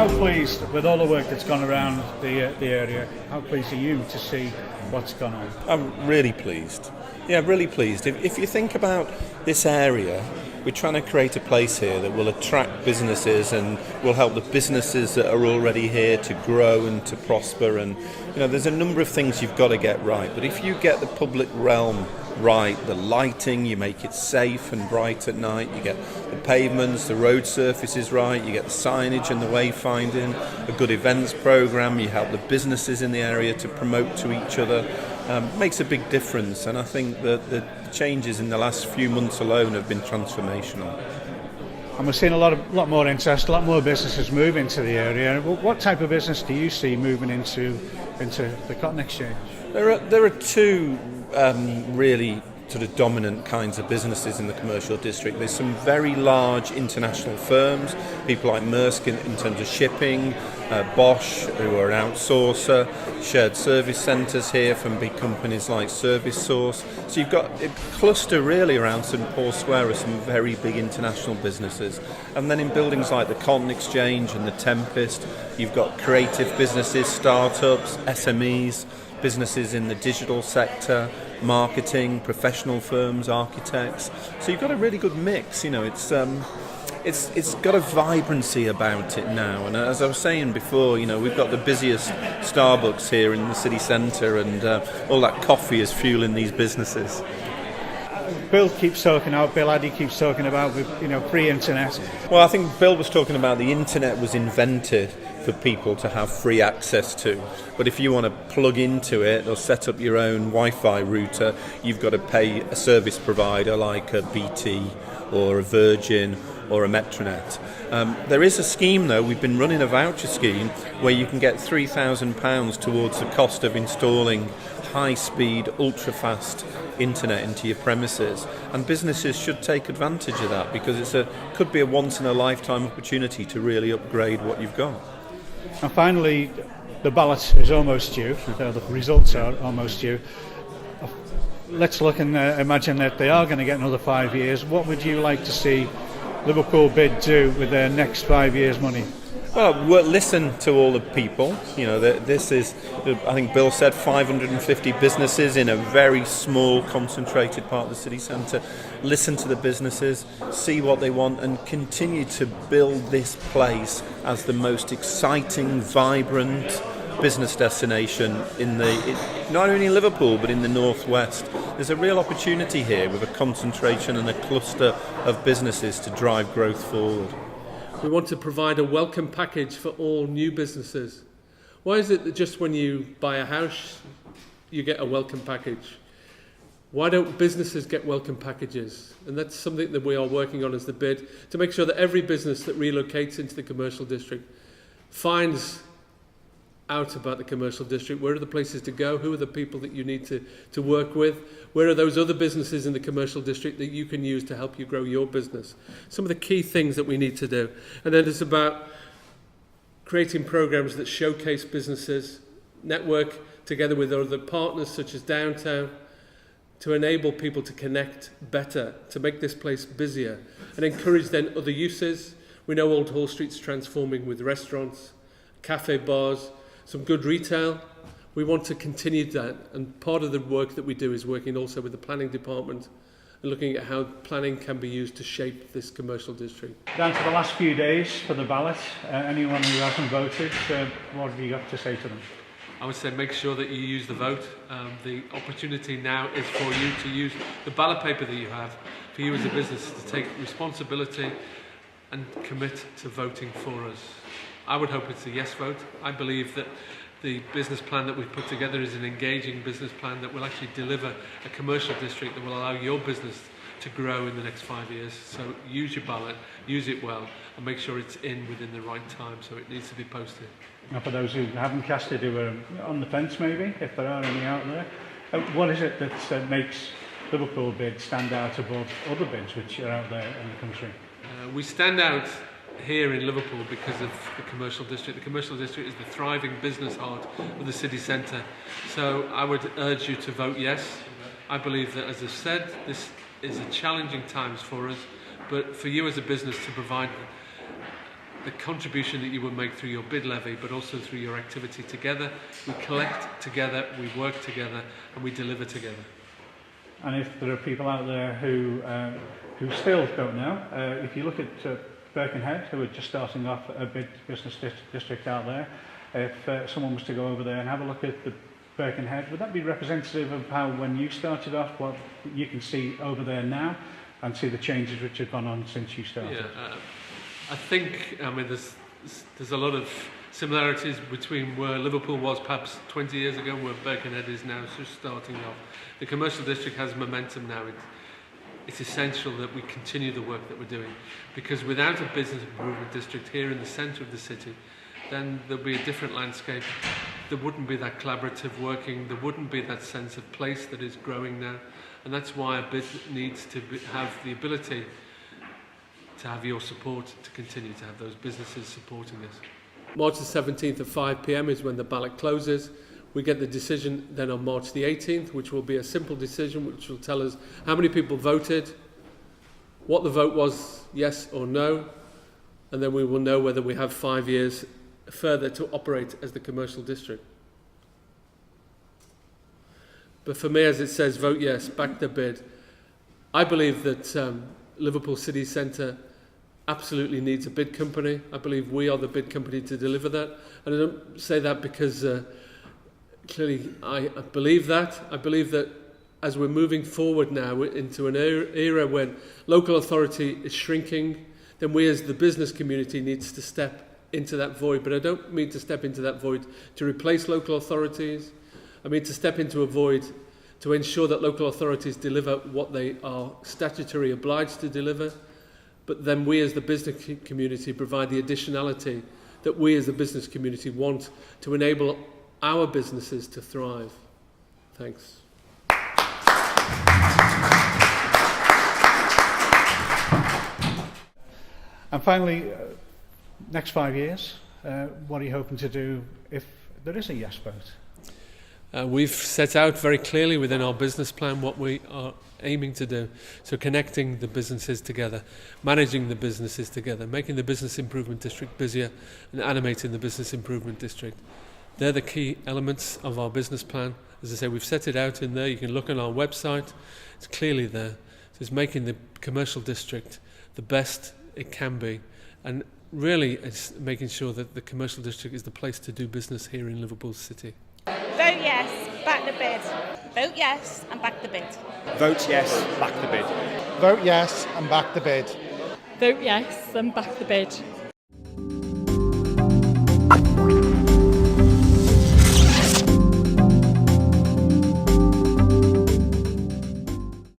how pleased with all the work that's gone around the area? How pleased are you to see what's gone on? I'm really pleased. Yeah, really pleased. If you think about this area, we're trying to create a place here that will attract businesses and will help the businesses that are already here to grow and to prosper. And there's a number of things you've got to get right. But if you get the public realm right, the lighting, you make it safe and bright at night, you get the pavements, the road surfaces right, you get the signage and the wayfinding, a good events program, you help the businesses in the area to promote to each other, makes a big difference. And I think that the changes in the last few months alone have been transformational. And we're seeing a lot more interest, a lot more businesses move into the area. What type of business do you see moving into the Cotton Exchange? There are two really sort of dominant kinds of businesses in the commercial district. There's some very large international firms, people like Maersk in terms of shipping, Bosch, who are an outsourcer, shared service centres here from big companies like Service Source. So you've got a cluster really around St Paul Square of some very big international businesses. And then in buildings like the Cotton Exchange and the Tempest, you've got creative businesses, startups, SMEs, businesses in the digital sector, marketing, professional firms, architects. So you've got a really good mix. It's got a vibrancy about it now. And as I was saying before, we've got the busiest Starbucks here in the city centre, and all that coffee is fueling these businesses. Bill keeps talking about, Bill Addy keeps talking about, free internet. Well, I think Bill was talking about the internet was invented for people to have free access to. But if you want to plug into it or set up your own Wi-Fi router, you've got to pay a service provider like a BT or a Virgin or a Metronet. There is a scheme though, we've been running a voucher scheme where you can get £3,000 towards the cost of installing high-speed, ultra-fast internet into your premises, and businesses should take advantage of that because could be a once-in-a-lifetime opportunity to really upgrade what you've got. And finally, the ballot is almost due, the results are almost due. Let's look and imagine that they are going to get another 5 years. What would you like to see Liverpool BID do with their next 5 years' money? Well, listen to all the people. This is, I think Bill said, 550 businesses in a very small, concentrated part of the city centre. Listen to the businesses, see what they want, and continue to build this place as the most exciting, vibrant business destination not only in Liverpool but in the northwest. There's a real opportunity here with a concentration and a cluster of businesses to drive growth forward. We want to provide a welcome package for all new businesses. Why is it that just when you buy a house, you get a welcome package? Why don't businesses get welcome packages? And that's something that we are working on as the BID, to make sure that every business that relocates into the commercial district finds out about the commercial district. Where are the places to go? Who are the people that you need to work with? Where are those other businesses in the commercial district that you can use to help you grow your business? Some of the key things that we need to do. And then it's about creating programs that showcase businesses, network together with other partners such as Downtown, to enable people to connect better, to make this place busier, and encourage then other uses. We know Old Hall Street's transforming with restaurants, cafe bars, some good retail. We want to continue that, and part of the work that we do is working also with the planning department and looking at how planning can be used to shape this commercial district. Down to the last few days for the ballot. Anyone who hasn't voted, what have you got to say to them? I would say make sure that you use the vote. The opportunity now is for you to use the ballot paper that you have, for you as a business to take responsibility and commit to voting for us. I would hope it's a yes vote. I believe that the business plan that we've put together is an engaging business plan that will actually deliver a commercial district that will allow your business to grow in the next 5 years. So use your ballot, use it well, and make sure it's in within the right time, so it needs to be posted. Now, for those who haven't cast it, who are on the fence maybe, if there are any out there, what is it that makes Liverpool BID stand out above other bids which are out there in the country? We stand out here in Liverpool because of the commercial district. The commercial district is the thriving business heart of the city centre. So I would urge you to vote yes. I believe that, as I've said, this is a challenging times for us, but for you as a business to provide the contribution that you will make through your bid levy, but also through your activity together. We collect together, we work together, and we deliver together. And if there are people out there who still don't know, if you look at Birkenhead, who are just starting off a big business district out there, if someone was to go over there and have a look at the Birkenhead, would that be representative of how when you started off, what you can see over there now, and see the changes which have gone on since you started? Yeah, I think, there's a lot of similarities between where Liverpool was perhaps 20 years ago and where Birkenhead is now, just starting off. The commercial district has momentum now. It's essential that we continue the work that we're doing, because without a business improvement district here in the centre of the city, then there'll be a different landscape. There wouldn't be that collaborative working, there wouldn't be that sense of place that is growing now, and that's why a business needs to have the ability to have your support to continue to have those businesses supporting us. March the 17th at 5 p.m. is when the ballot closes. We get the decision then on March the 18th, which will be a simple decision which will tell us how many people voted, what the vote was, yes or no, and then we will know whether we have 5 years further to operate as the commercial district. But for me, as it says, vote yes, back the bid. I believe that Liverpool City Centre absolutely needs a bid company. I believe we are the bid company to deliver that. And I don't say that because clearly I believe that. I believe that as we're moving forward now into an era when local authority is shrinking, then we as the business community needs to step into that void. But I don't mean to step into that void to replace local authorities. I mean to step into a void to ensure that local authorities deliver what they are statutorily obliged to deliver, but then we as the business community provide the additionality that we as the business community want to enable our businesses to thrive. Thanks. And finally, next 5 years, what are you hoping to do if there is a yes vote? We've set out very clearly within our business plan what we are aiming to do. So connecting the businesses together, managing the businesses together, making the business improvement district busier and animating the business improvement district. They're the key elements of our business plan. As I say, we've set it out in there. You can look on our website. It's clearly there. So it's making the commercial district the best it can be. And really it's making sure that the commercial district is the place to do business here in Liverpool City. Vote yes, back the bid. Vote yes and back the bid. Vote yes, back the bid. Vote yes and back the bid. Vote yes and back the bid.